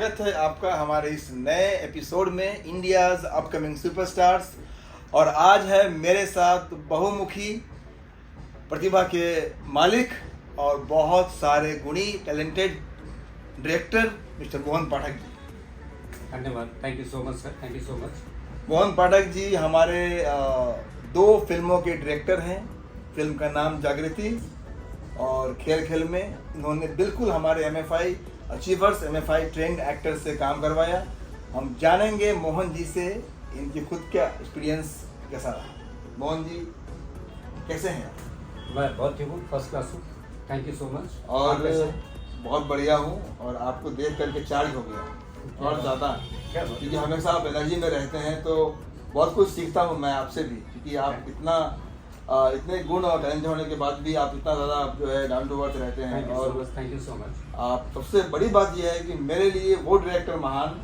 स्वागत है आपका हमारे इस नए एपिसोड में इंडियाज़ अपकमिंग सुपरस्टार्स। और आज है मेरे साथ बहुमुखी प्रतिभा के मालिक और बहुत सारे गुणी talented director mister Mohan Pathak ji. धन्यवाद। Thank you so much sir, thank you so much. Mohan Pathak ji हमारे 2 फिल्मों के डायरेक्टर हैं। फिल्म का नाम जागृति और खेल खेल में इन्होंने बिल्कुल हमारे MFI achievers MFI trained actor से काम करवाया। हम जानेंगे मोहन जी से इनकी खुद का एक्सपीरियंस कैसा रहा। मोहन जी कैसे हैं? मैं बहुत ठीक हूँ, फर्स्ट क्लास हूँ, थैंक यू सो मच। और बहुत बढ़िया हूँ और आपको देख करके चार्ज हो गया और ज़्यादा, क्योंकि हमेशा आप एनर्जी में रहते हैं तो बहुत कुछ सीखता हूँ मैं आपसे भी, क्योंकि आप इतने गुण और टैलेंट होने के बाद भी आप इतना ज़्यादा जो है डाउन टू अर्थ रहते हैं। और थैंक यू सो मच। आप सबसे बड़ी बात यह है कि मेरे लिए वो डायरेक्टर महान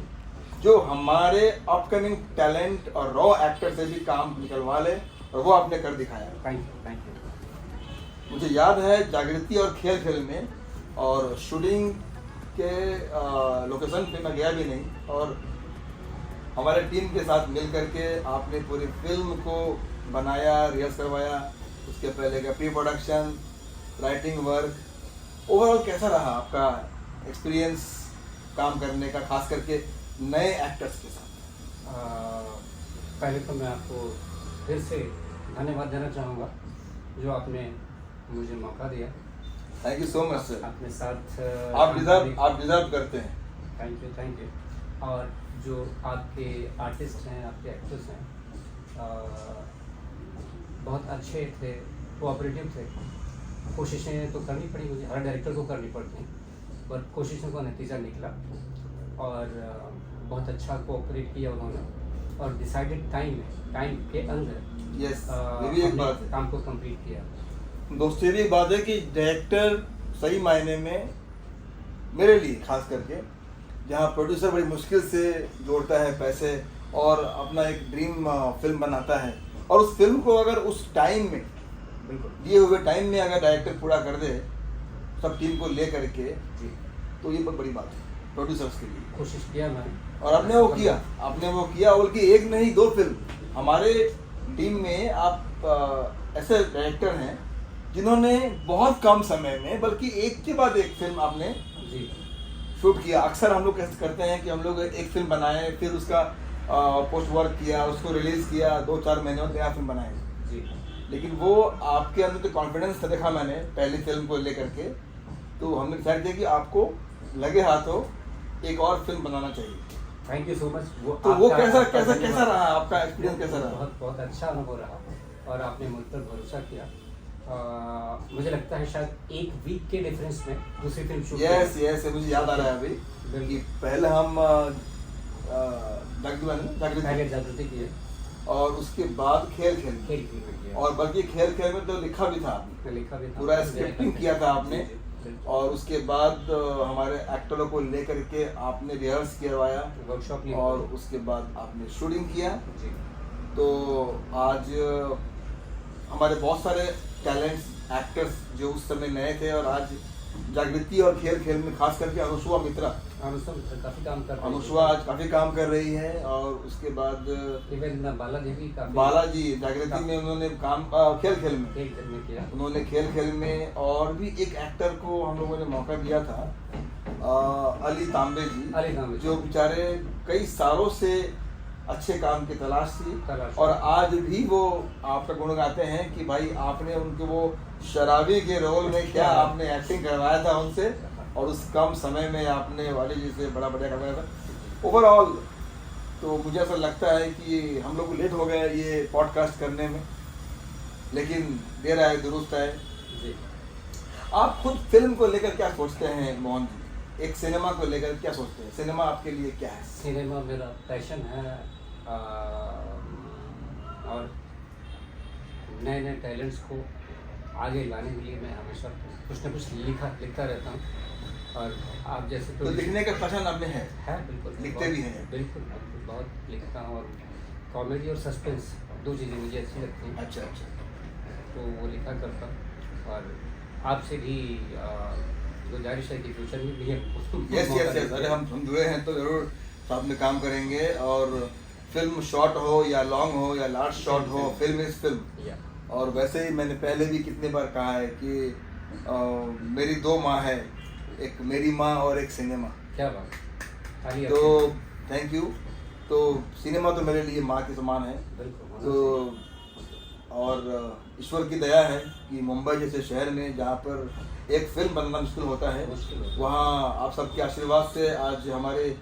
जो हमारे अपकमिंग टैलेंट और रॉ एक्टर से भी काम निकलवा ले, और वो आपने कर दिखाया। Thank you. मुझे याद है जागृति और खेल खेल में और शूटिंग के लोकेशन पे मैं गया भी नहीं, और हमारे टीम के साथ मिल करके आपने पूरी फिल्म को बनाया, रिहर्स करवाया, उसके पहले का pre production, writing work, overall कैसा रहा आपका एक्सपीरियंस काम करने का, खास करके नए एक्टर्स के साथ? पहले तो मैं आपको फिर से धन्यवाद देना चाहूँगा जो आपने मुझे मौका दिया। Thank you so much sir. अपने साथ आप डिजर्व करते हैं। Thank you. और जो आपके आर्टिस्ट हैं, आपके एक्टर्स हैं, बहुत अच्छे थे, कोऑपरेटिव थे। कोशिशें तो करनी पड़ी मुझे, हर डायरेक्टर को करनी पड़ती हैं, पर कोशिशों का नतीजा निकला और बहुत अच्छा कोऑपरेट किया उन्होंने, और डिसाइडेड टाइम के अंदर यस, ये भी एक बात है, काम को कंप्लीट किया। दोस्तों ये भी एक बात है कि डायरेक्टर सही मायने में मेरे लिए खास करके, जहाँ प्रोड्यूसर बड़ी मुश्किल से जोड़ता है पैसे और अपना एक ड्रीम फिल्म बनाता है, और उस फिल्म को अगर उस टाइम में, बिल्कुल दिए हुए टाइम में अगर डायरेक्टर पूरा कर दे सब टीम को ले करके, तो ये बहुत बड़ी बात है प्रोड्यूसर्स के लिए। कोशिश किया मैंने और आपने वो किया, बल्कि एक नहीं 2 फिल्म हमारे टीम में आप ऐसे डायरेक्टर हैं जिन्होंने बहुत कम समय में, बल्कि एक के बाद एक फिल्म आपने शूट किया। अक्सर हम लोग कैसे करते हैं कि हम लोग एक फिल्म बनाएं, फिर उसका पोस्ट वर्क किया, उसको रिलीज किया, 2-4 महीने में नया फिल्म बनाए जी। लेकिन वो आपके अंदर तो कॉन्फिडेंस था, देखा मैंने पहली फिल्म को लेकर के, तो हमने डिसाइड किया कि आपको लगे हाथों एक और फिल्म बनाना चाहिए। Thank you so much. वो कैसा रहा आपका एक्सपीरियंस, कैसा रहा? बहुत अच्छा अनुभव रहा, और आपने मुझ पर भरोसा किया। मुझे लगता है शायद 1 वीक के डिफरेंस में दूसरी फिल्म शूट। यस, मुझे याद आ रहा है अभी कि पहले हम जागृति किए और उसके बाद खेल खेल, और बल्कि खेल खेल में तो लिखा भी था आपने, पूरा स्क्रिप्टिंग किया था आपने, और उसके बाद हमारे एक्टरों को लेकर के आपने रिहर्स करवाया, वर्कशॉप, और उसके बाद आपने शूटिंग किया। तो आज हमारे बहुत सारे टैलेंट्स एक्टर्स जो उस समय नए थे, और आज जागृति और खेल खेल में खास करके अनुष्वा मित्रा काफी काम कर रही है। अनुष्वा आज काफी काम कर रही है, और उसके बाद बालाजी भी बालाजी जागृति में उन्होंने काम खेल खेल में किया। उन्होंने खेल खेल में, और भी एक एक्टर को हम लोगों ने मौका दिया था, अली तांबे जी, जो बेचारे कई सालों से अच्छे काम की तलाश थी, और आज भी वो आपका गुण गाते हैं कि भाई आपने उनको वो शराबी के रोल में क्या आपने एक्टिंग करवाया था उनसे, और उस कम समय में आपने वाली जी से बड़ा बढ़िया करवाया था। ओवरऑल तो मुझे ऐसा लगता है कि हम लोग लेट हो गए ये पॉडकास्ट करने में, लेकिन देर आए दुरुस्त है जी। आप खुद फिल्म को लेकर क्या सोचते हैं मोहन जी? एक सिनेमा को लेकर क्या सोचते हैं? सिनेमा आपके लिए क्या है? सिनेमा मेरा पैशन है, और नए टैलेंट्स को आगे लाने के लिए मैं हमेशा कुछ ना कुछ लिखता रहता हूँ। और आप जैसे तो लिखने का पैशन आप में है? बिल्कुल, लिखते भी हैं? बिल्कुल, बहुत लिखता हूँ, और कॉमेडी और सस्पेंस 2 चीज़ें मुझे अच्छी लगती हैं। अच्छा, तो वो लिखा करता हूँ, और आपसे भी गुजारिश है कि फ्यूचर में भी यस यस यस, अरे हम जुड़े हैं तो जरूर साथ में काम करेंगे। और फिल्म शॉर्ट हो या लॉन्ग हो या लार्ज शॉर्ट हो, फिल्म इज फिल्म। और वैसे ही मैंने पहले भी कितने बार कहा है कि मेरी दो माँ है, एक मेरी माँ और एक सिनेमा। क्या बात। तो थैंक यू। तो सिनेमा तो मेरे लिए माँ के समान है। तो और ईश्वर की दया है कि मुंबई जैसे शहर में जहाँ पर एक फिल्म बनना मुश्किल होता है, वहाँ आप सबके आशीर्वाद से आज हमारे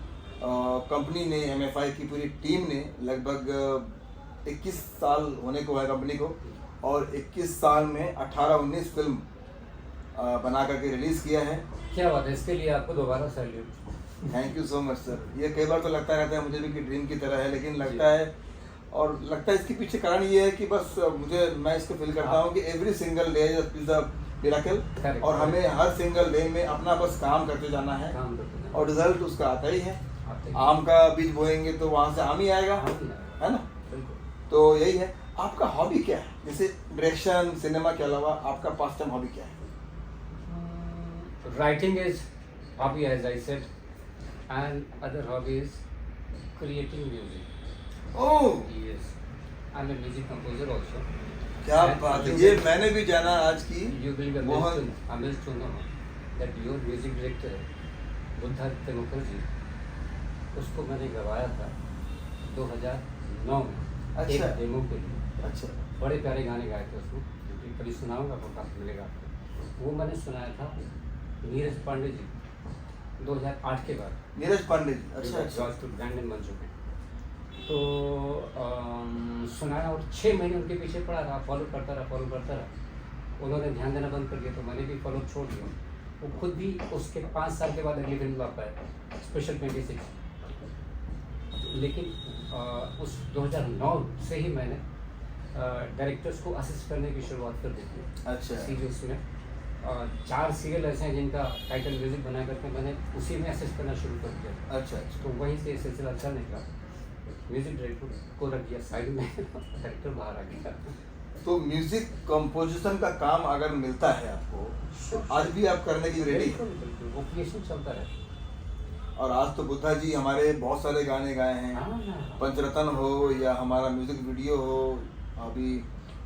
कंपनी ने, MFI की पूरी टीम ने लगभग 21 साल होने को है कंपनी को, और 21 साल में 18-19 फिल्म बना करके रिलीज़ किया है। क्या बात है, इसके लिए आपको दोबारा salute. Thank you so much sir. ये कई बार तो लगता रहता है मुझे भी कि ड्रीम की तरह है, लेकिन लगता है, और लगता है इसके पीछे कारण ये है कि बस मैं इसको फील करता हूँ कि every single day is a miracle, और हमें हर सिंगल डे में अपना बस काम करते जाना है, और रिजल्ट उसका आता ही है। आम का बीज बोएंगे तो वहाँ से आम ही आएगा, है ना। तो यही है। आपका हॉबी क्या है, जैसे डायरेक्शन सिनेमा के अलावा आपका पास टाइम हॉबी क्या है? Writing is hobby, as I said, and other hobby is creating music. Oh, yes, I'm a music composer also. क्या बात है, ये मैंने भी जाना आज की। You will be amazed to know that your music director Buddhaditya Mukherjee, उसको मैंने गवाया था 2009 में। अच्छा। एक डेमो के लिए। अच्छा। बड़े प्यारे गाने गाए थे उसमें, कभी सुनाऊंगा, पॉडकास्ट मिलेगा आपको। वो मैंने सुनाया था नीरज पांडे जी 2008 के बाद। नीरज पांडे जी, अच्छा अच्छा। ब्रांड बन चुके हैं। तो सुनाया, और 6 महीने उनके पीछे पड़ा रहा, फॉलो करता रहा। उन्होंने ध्यान देना बंद कर दिया, तो मैंने भी फॉलो छोड़ दिया। वो खुद भी उसके 5 साल के बाद अगली फिल्म ला पाए, स्पेशल 26। लेकिन उस 2009 से ही मैंने डायरेक्टर्स को असिस्ट करने की शुरुआत कर दी थी। अच्छा। सीरियल्स में 4 सीरियल ऐसे हैं जिनका टाइटल म्यूजिक बना करके मैंने उसी में असिस्ट करना शुरू कर दिया। अच्छा अच्छा। तो वहीं से सिलसिला अच्छा निकला। म्यूजिक डायरेक्टर को रख दिया साइड में, डायरेक्टर बाहर आ गया। तो म्यूजिक कंपोजिशन का काम अगर मिलता है आपको, तो आज भी आप करने की रेडी है? बिल्कुल, वो क्रिएशन चलता है। और आज तो बुद्धा जी हमारे बहुत सारे गाने गाए हैं, पंचरतन हो या हमारा म्यूजिक वीडियो हो, अभी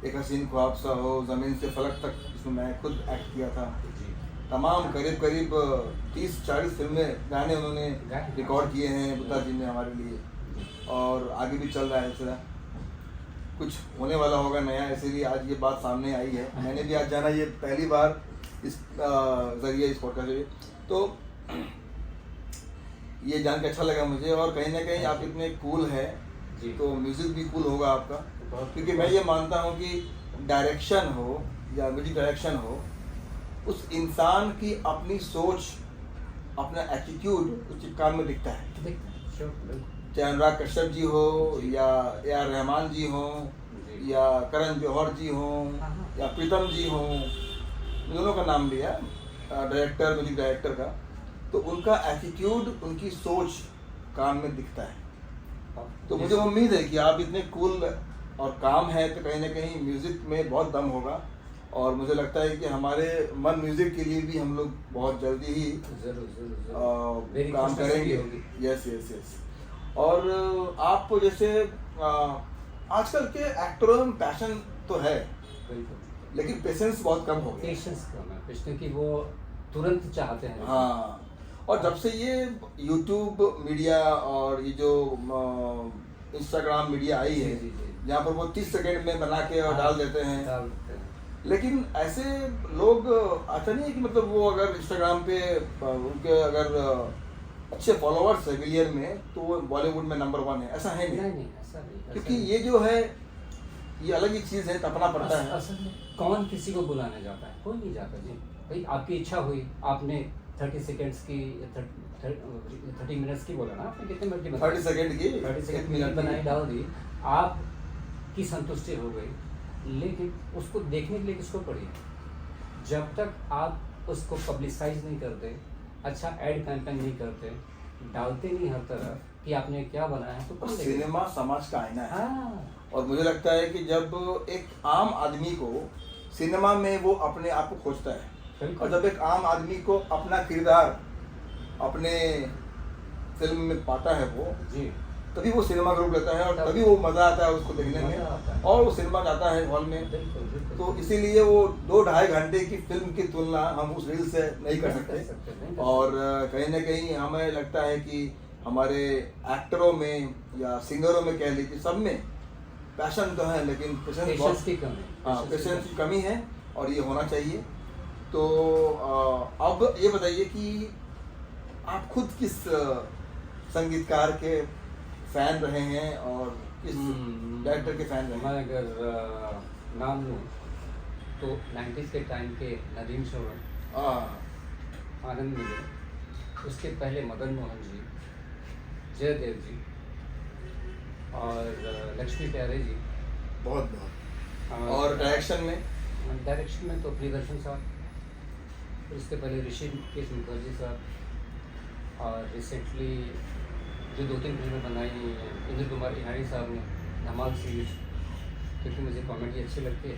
एक हसीन ख्वाब सा हो, ज़मीन से फलक तक, जिसमें मैं खुद एक्ट किया था। तमाम करीब 30-40 फिल्में गाने उन्होंने रिकॉर्ड किए हैं बुद्धा जी ने हमारे लिए, और आगे भी चल रहा है सिलसिला। कुछ होने वाला होगा नया, इसीलिए आज ये बात सामने आई है। मैंने भी आज जाना, ये पहली बार इस जरिए, इस पॉडकास्ट जरिए, तो ये जान के अच्छा लगा मुझे। और कहीं ना कहीं आप इतने कूल है, तो म्यूजिक भी कूल होगा आपका, क्योंकि मैं ये मानता हूँ कि डायरेक्शन हो या म्यूजिक डायरेक्शन हो, उस इंसान की अपनी सोच, अपना एटीट्यूड उस काम में दिखता है। चाहे अनुराग कश्यप जी हो, या AR रहमान जी हो, या करण जौहर जी हो, या प्रीतम जी हो, दोनों का नाम लिया डायरेक्टर, म्यूजिक डायरेक्टर का, तो उनका एटीट्यूड, उनकी सोच काम में दिखता है। तो मुझे उम्मीद है कि आप इतने कूल और काम है, तो कहीं ना कहीं म्यूजिक में बहुत दम होगा। और मुझे लगता है कि हमारे मन म्यूजिक के लिए भी हम लोग बहुत जल्दी ही जरूर काम करेंगे। Yes yes yes. और आप जैसे आजकल के एक्टरों में पैशन तो है, लेकिन पेशेंस बहुत कम हो गया। पेशेंस कम है, क्योंकि वो तुरंत चाहते हैं। हाँ, और जब से ये यूट्यूब मीडिया और ये जो इंस्टाग्राम मीडिया आई है, जहाँ पर वो 30 सेकंड में बना के और डाल देते हैं, लेकिन ऐसे लोग ऐसा नहीं है कि मतलब वो अगर इंस्टाग्राम पे उनके अगर अच्छे फॉलोअर्स है मिलियन में, तो वो बॉलीवुड में नंबर 1 है, ऐसा है नहीं, ऐसा नहीं। क्योंकि ये जो है, ये अलग ही चीज़ है, तपना पड़ता है। असल में कौन किसी को बुलाने जाता है? कोई नहीं जाता जी। भाई आपकी इच्छा हुई, आपने 30 सेकंड्स की 30 मिनट्स की बोला ना आपने, कितने मिनट की 30 सेकंड की 30 सेकंड बनाई, डाल दी, आप की संतुष्टि हो गई। लेकिन उसको देखने के लिए किसको पड़ी? जब तक आप उसको पब्लिसाइज नहीं करते, अच्छा एड कैंपेन नहीं करते, डालते नहीं हर तरफ कि आपने क्या बनाया है, तो सिनेमा समाज का आईना है। हाँ। और मुझे लगता है कि जब एक आम आदमी को सिनेमा में वो अपने आप को खोजता है, बिल्कुल। और जब एक आम आदमी को अपना किरदार अपने फिल्म में पाता है वो जी, तभी वो सिनेमा ग्रुप लेता है और तब- तभी वो मज़ा आता है उसको देखने में मज़ा आता है। और वो सिनेमा जाता है हॉल में। बिल्कुल बिल्कुल। तो इसीलिए वो 2-2.5 घंटे की फिल्म की तुलना हम उस रील से नहीं कर सकते। नहीं कर और कहीं ना कहीं हमें लगता है कि हमारे एक्टरों में या सिंगरों में कह लीजिए सब में पैशन तो है लेकिन पेशेंस की कमी। हाँ पेशेंस की कमी है और ये होना चाहिए। तो अब ये बताइए कि आप खुद किस संगीतकार के फैन रहे हैं और किस डायरेक्टर के फैन रहे मैं हैं? अगर नाम लूँ तो 90s के टाइम के नदीम श्रवण, हाँ आनंद मिले, उसके पहले मदन मोहन जी, जयदेव जी और लक्ष्मी प्यारे जी। बहुत बहुत। और डायरेक्शन में तो प्रियदर्शन साहब, फिर उसके पहले ऋषिकेश मुखर्जी साहब और रिसेंटली जो 2-3 फिल्में बनाई इंद्र कुमार ईरानी साहब ने, धमाल सीरीज, क्योंकि मुझे कॉमेडी अच्छी लगती है।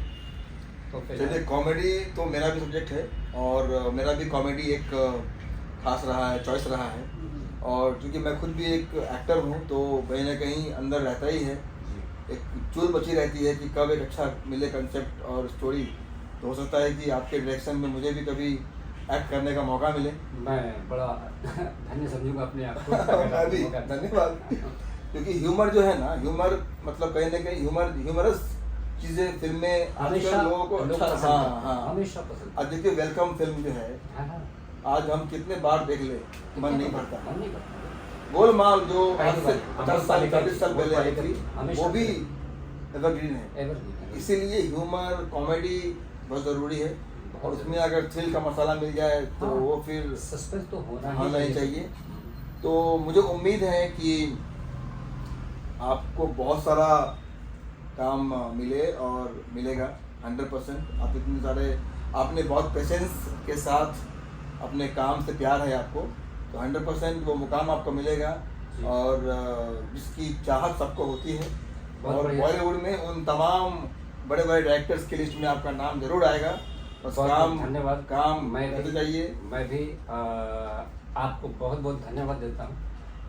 तो चलिए कॉमेडी तो मेरा भी सब्जेक्ट है और मेरा भी कॉमेडी एक खास रहा है, चॉइस रहा है। और क्योंकि मैं खुद भी एक एक्टर हूँ तो कहीं ना कहीं अंदर रहता ही है, एक चुल बची रहती है कि कब एक अच्छा मिले कंसेप्ट और स्टोरी। तो हो सकता है कि आपके डायरेक्शन में मुझे भी कभी एक्ट करने का मौका मिले। मैं बड़ा धन्य समझूंगा अपने आप को। मैं भी धन्यवाद। क्योंकि ह्यूमर जो है ना, ह्यूमर मतलब कहीं ना कहीं ह्यूमरस चीज़ें फिल्में हमेशा आजकल लोगों को अच्छा हाँ हमेशा पसंद। आज देखिए वेलकम फिल्म जो है हाँ, आज हम कितने बार देख ले मन नहीं भरता। मन नहीं करता। गोलमाल जो आज से पहली बार, 50 साल 40 साल पहले आई थी हमेशा वो भी एवरग्रीन है। एवरग्रीन। इसीलिए ह्यूमर कॉमेडी बहुत ज़रूरी है और उसमें अगर थ्रिल का मसाला मिल जाए तो हाँ, वो फिर सस्पेंस तो होना ही चाहिए। तो मुझे उम्मीद है कि आपको बहुत सारा काम मिले और मिलेगा 100%। आप इतने सारे आपने बहुत पेशेंस के साथ अपने काम से प्यार है आपको तो 100% वो मुकाम आपको मिलेगा। और जिसकी चाहत सबको होती है और बॉलीवुड में उन तमाम बड़े बड़े डायरेक्टर्स की लिस्ट में आपका नाम जरूर आएगा। बस काम धन्यवाद। काम मैं करते जाइए। मैं भी आपको बहुत बहुत धन्यवाद देता हूँ।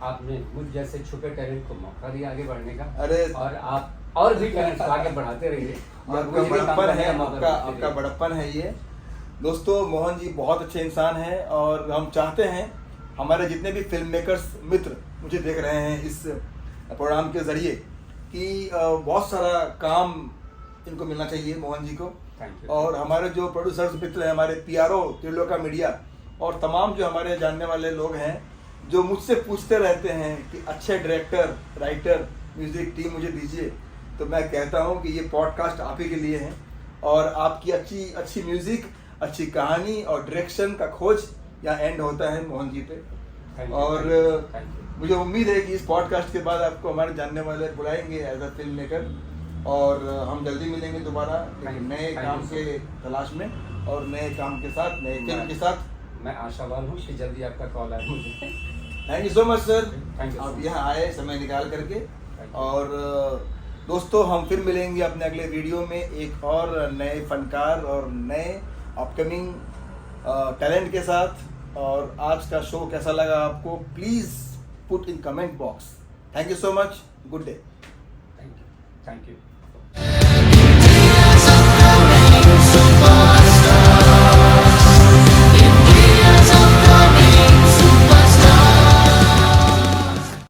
आपने मुझ जैसे छुपे टैलेंट को मौका दिया आगे बढ़ने का। अरे और आप और भी टैलेंट को आगे बढ़ाते रहिए। आपका बड़प्पन है, आपका बड़प्पन है ये। दोस्तों मोहन जी बहुत अच्छे इंसान हैं और हम चाहते हैं हमारे जितने भी फिल्म मेकर्स मित्र मुझे देख रहे हैं इस प्रोग्राम के ज़रिए कि बहुत सारा काम इनको मिलना चाहिए मोहन जी को। और हमारे जो प्रोड्यूसर्स मित्र हैं, हमारे PRO त्रिलोका मीडिया और तमाम जो हमारे जानने वाले लोग हैं जो मुझसे पूछते रहते हैं कि अच्छे डायरेक्टर, राइटर, म्यूज़िक टीम मुझे दीजिए, तो मैं कहता हूँ कि ये पॉडकास्ट आप ही के लिए है। और आपकी अच्छी म्यूज़िक, अच्छी कहानी और डायरेक्शन का खोज यहाँ एंड होता है मोहन जी पे। और मुझे उम्मीद है कि इस पॉडकास्ट के बाद आपको हमारे जानने वाले बुलाएंगे एज अ फिल्म मेकर और हम जल्दी मिलेंगे दोबारा नए काम के तलाश में और नए काम के साथ, नए फिल्म के साथ। मैं आशावान हूँ कि जल्दी आपका कॉल आए मुझे। Thank you so much sir, Thank you so आप much. यहाँ आए समय निकाल करके। और दोस्तों हम फिर मिलेंगे अपने अगले वीडियो में एक और नए फनकार और नए अपकमिंग टैलेंट के साथ। और आज का शो कैसा लगा आपको please put in comment box. Thank you so much, good day. Thank you.